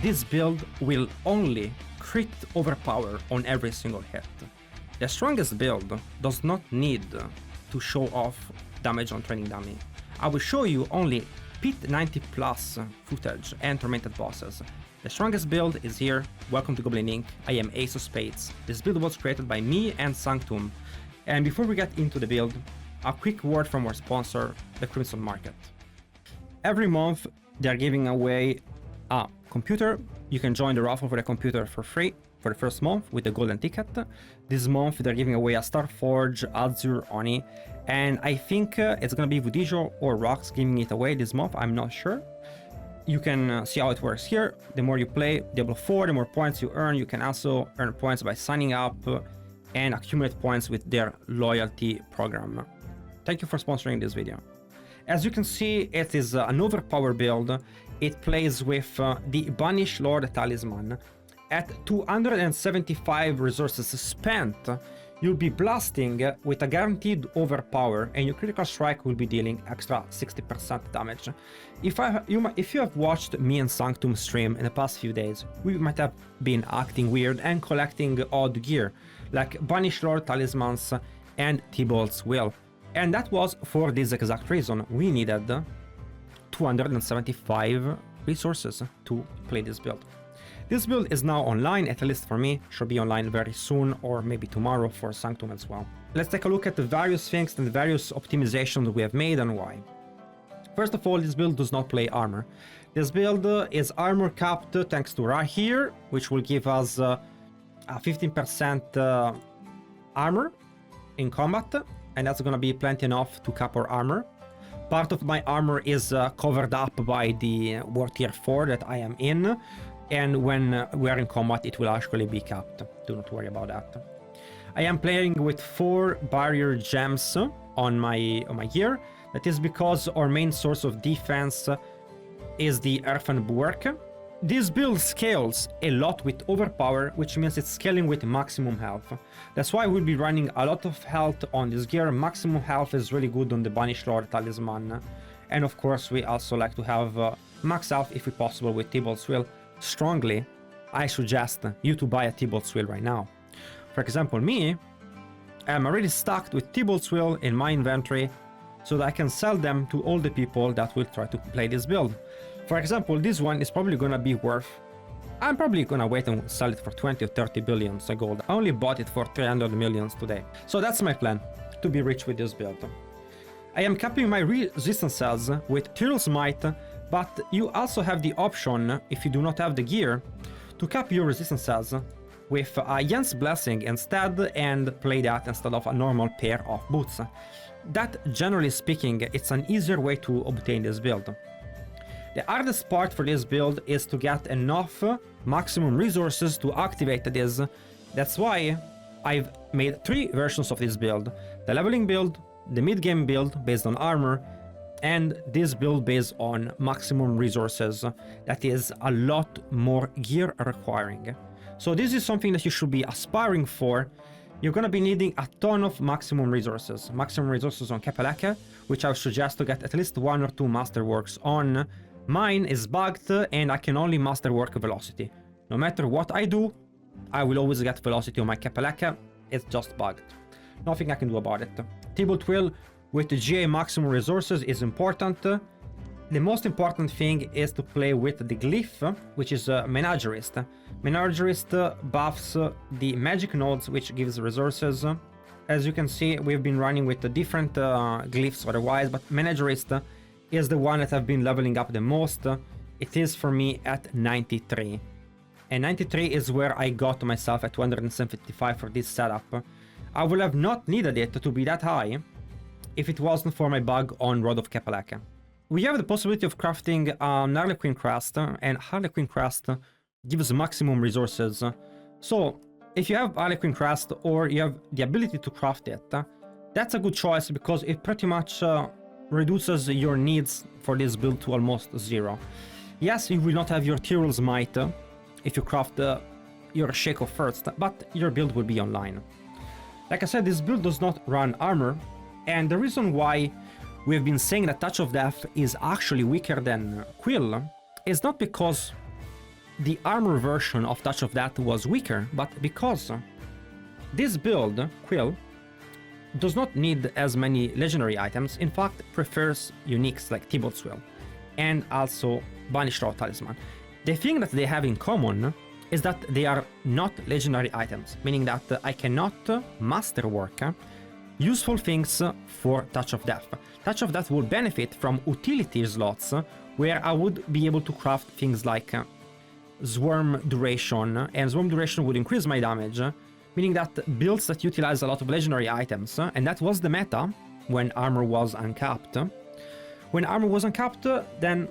this build will only crit overpower on every single hit. The strongest build does not need to show off damage on training dummy. I will show you only Pit 90 plus footage and tormented bosses. The strongest build is here. Welcome to Goblin-Inc. I am Ace of Spades. This build was created by me and Sanctum. And before we get into the build, a quick word from our sponsor, the Crimson Market. Every month they're giving away a computer. You can join the raffle for the computer for free for the first month with the golden ticket. This month they're giving away a Starforge Azure Oni, and I think it's gonna be Vudijo or Rox giving it away this month. I'm not sure. You can see how it works here. The more you play Diablo 4, the more points you earn. You can also earn points by signing up and accumulate points with their loyalty program. Thank you for sponsoring this video. As you can see, it is an overpowered build. It plays with the Banish Lord Talisman. At 275 resources spent, you'll be blasting with a guaranteed overpower, and your critical strike will be dealing extra 60% damage. If you have watched me and Sanctum stream in the past few days, we might have been acting weird and collecting odd gear, like Banish Lord Talismans and Thibault's Will. And that was for this exact reason. We needed 275 resources to play this build. This build is now online, at least for me. Should be online very soon, or maybe tomorrow for Sanctum as well. Let's take a look at the various things and the various optimizations we have made and why. First of all, this build does not play armor. This build is armor capped thanks to Ra here, which will give us a 15% armor in combat, and that's gonna be plenty enough to cap our armor. Part of my armor is covered up by the War Tier 4 that I am in, and when we are in combat it will actually be capped. Do not worry about that. I am playing with 4 barrier gems on my gear. That is because our main source of defense is the Earthen Bulwark. This build scales a lot with overpower, which means it's scaling with maximum health. That's why we'll be running a lot of health on this gear. Maximum health is really good on the Banish Lord Talisman. And of course we also like to have max health if possible with Thibault's Will. Strongly, I suggest you to buy a Thibault's Will right now. For example, me, I'm already stacked with Thibault's Will in my inventory so that I can sell them to all the people that will try to play this build. For example, this one is probably gonna be worth... I'm probably gonna wait and sell it for 20 or 30 billions of gold. I only bought it for 300 millions today. So that's my plan, to be rich with this build. I am capping my resistances with Tyrell's Might, but you also have the option, if you do not have the gear, to cap your resistances with Yen's Blessing instead and play that instead of a normal pair of boots. That, generally speaking, it's an easier way to obtain this build. The hardest part for this build is to get enough maximum resources to activate this. That's why I've made 3 versions of this build. The leveling build, the mid-game build based on armor, and this build based on maximum resources. That is a lot more gear requiring. So this is something that you should be aspiring for. You're gonna be needing a ton of maximum resources. Maximum resources on Kapalaka, which I would suggest to get at least 1 or 2 masterworks on. Mine is bugged and I can only masterwork velocity. No matter what I do, I will always get velocity on my Kapalaka. It's just bugged. Nothing I can do about it. Thibault's Will with the GA maximum resources is important. The most important thing is to play with the glyph, which is Menagerist. Menagerist buffs the magic nodes, which gives resources. As you can see, we've been running with the different glyphs otherwise, but Menagerist is the one that I've been leveling up the most. It is for me at 93. And 93 is where I got myself at 275 for this setup. I would have not needed it to be that high if it wasn't for my bug on Road of Kapalaka. We have the possibility of crafting an Harlequin Crest, and Harlequin Crest gives maximum resources. So if you have Harlequin Crest or you have the ability to craft it, that's a good choice because it pretty much reduces your needs for this build to almost 0. Yes, you will not have your Tyrell's Might if you craft your Shaco first, but your build will be online. Like I said, this build does not run armor, and the reason why we've been saying that Touch of Death is actually weaker than Quill is not because the armor version of Touch of Death was weaker, but because this build, Quill, does not need as many legendary items, in fact prefers uniques like Thibaut's Will, and also Banished Rod Talisman. The thing that they have in common is that they are not legendary items, meaning that I cannot masterwork useful things for Touch of Death. Touch of Death will benefit from utility slots where I would be able to craft things like Swarm Duration, and Swarm Duration would increase my damage, meaning that builds that utilize a lot of legendary items, and that was the meta when armor was uncapped. When armor was uncapped, then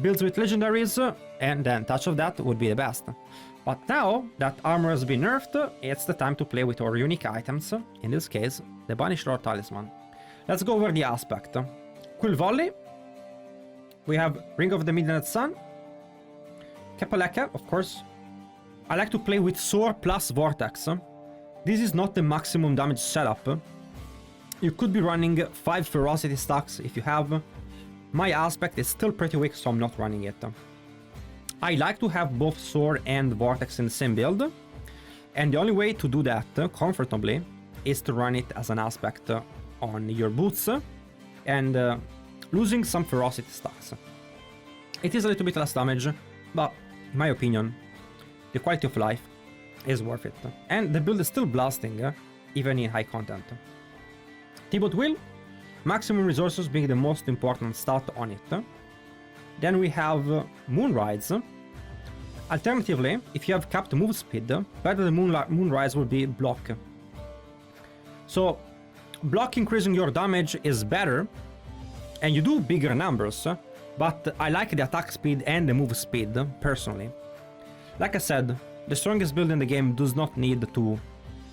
builds with legendaries, and then Touch of Death would be the best. But now that armor has been nerfed, it's the time to play with our unique items, in this case, the Banished Rod Talisman. Let's go over the aspect. Quill Volley, we have Ring of the Midnight Sun, Kepaleka, of course. I like to play with Soar plus Vortex. This is not the maximum damage setup. You could be running 5 Ferocity stacks if you have. My aspect is still pretty weak, so I'm not running it. I like to have both Soar and Vortex in the same build, and the only way to do that comfortably is to run it as an aspect on your boots and losing some Ferocity stacks. It is a little bit less damage, but in my opinion, the quality of life is worth it. And the build is still blasting, even in high content. Thibaut Will, maximum resources being the most important stat on it. Then we have Moonrise. Alternatively, if you have capped move speed, better than Moonrise will be block. So, block increasing your damage is better, and you do bigger numbers, but I like the attack speed and the move speed, personally. Like I said, the strongest build in the game does not need to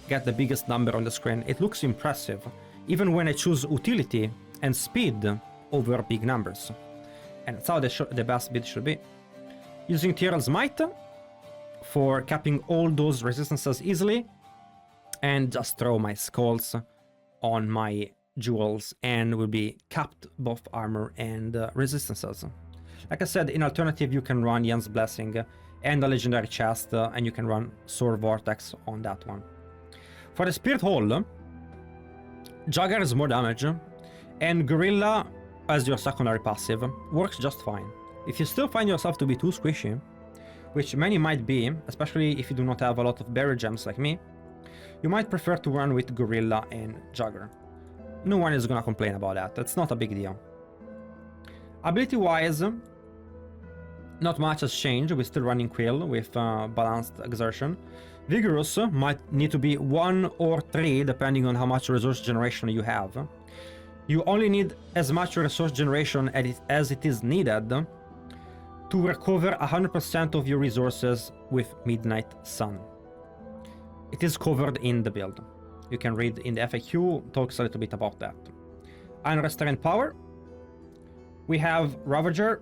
get the biggest number on the screen. It looks impressive, even when I choose utility and speed over big numbers. And that's how the best build should be. Using Tyrell's Might for capping all those resistances easily, and just throw my skulls on my jewels and will be capped both armor and resistances. Like I said, in alternative you can run Yen's Blessing and a legendary chest, and you can run Soar Vortex on that one. For the Spirit Hole, Jagger is more damage, and Gorilla as your secondary passive works just fine. If you still find yourself to be too squishy, which many might be, especially if you do not have a lot of berry gems like me, you might prefer to run with Gorilla and Jagger. No one is gonna complain about that, it's not a big deal. Ability wise, not much has changed, we're still running Quill with balanced exertion. Vigorous might need to be 1 or 3 depending on how much resource generation you have. You only need as much resource generation as it is needed to recover 100% of your resources with Midnight Sun. It is covered in the build. You can read in the FAQ, talks a little bit about that. Unrestrained Power. We have Ravager,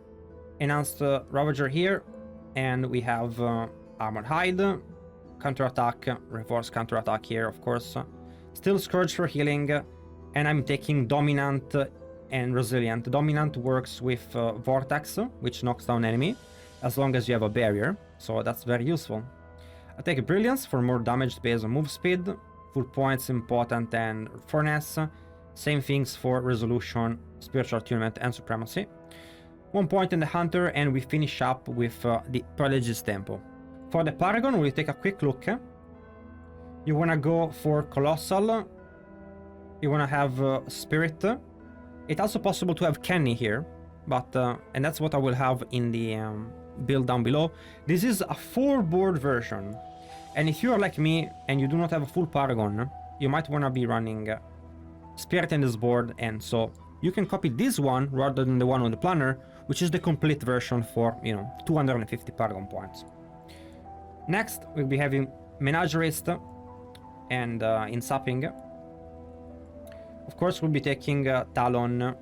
enhanced Ravager here, and we have Armored Hide, Counterattack, Reinforced Counterattack here, of course. Still Scourge for healing, and I'm taking Dominant and Resilient. Dominant works with Vortex, which knocks down enemy, as long as you have a barrier, so that's very useful. I take Brilliance for more damage based on move speed, full points important, and Furnace. Same things for Resolution, Spiritual Attunement, and Supremacy. 1 point in the Hunter, and we finish up with the Prodigy's Tempo. For the Paragon, we'll take a quick look. You wanna go for Colossal. You wanna have Spirit. It's also possible to have Kenny here, but and that's what I will have in the build down below. This is a 4-board version, and if you are like me and you do not have a full Paragon, you might wanna be running Spirit in this board, and so you can copy this one rather than the one on the planner, which is the complete version for, 250 Paragon points. Next, we'll be having Menagerist and in Sapping. Of course, we'll be taking Talon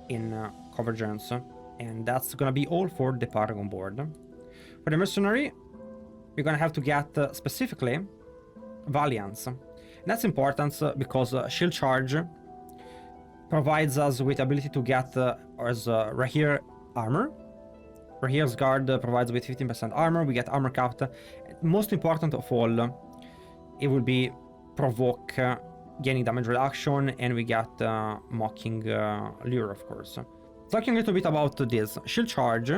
in Convergence, and that's gonna be all for the Paragon board. For the Mercenary, we're gonna have to get specifically Valiance. And that's important because Shield Charge provides us with ability to get as Rahir armor, Right here's guard provides with 15% armor. We get armor count. Most important of all, it will be provoke, gaining damage reduction, and we get mocking lure, of course. Talking a little bit about this shield charge.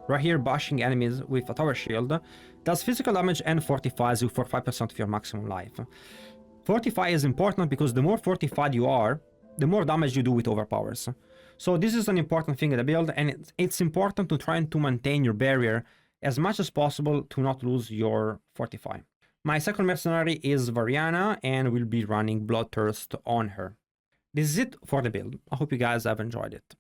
Right here, bashing enemies with a tower shield does physical damage and fortifies you for 5% of your maximum life. Fortify is important because the more fortified you are, the more damage you do with overpowers. So this is an important thing in the build, and it's important to try to maintain your barrier as much as possible to not lose your fortify. My second mercenary is Variana, and we'll be running Bloodthirst on her. This is it for the build. I hope you guys have enjoyed it.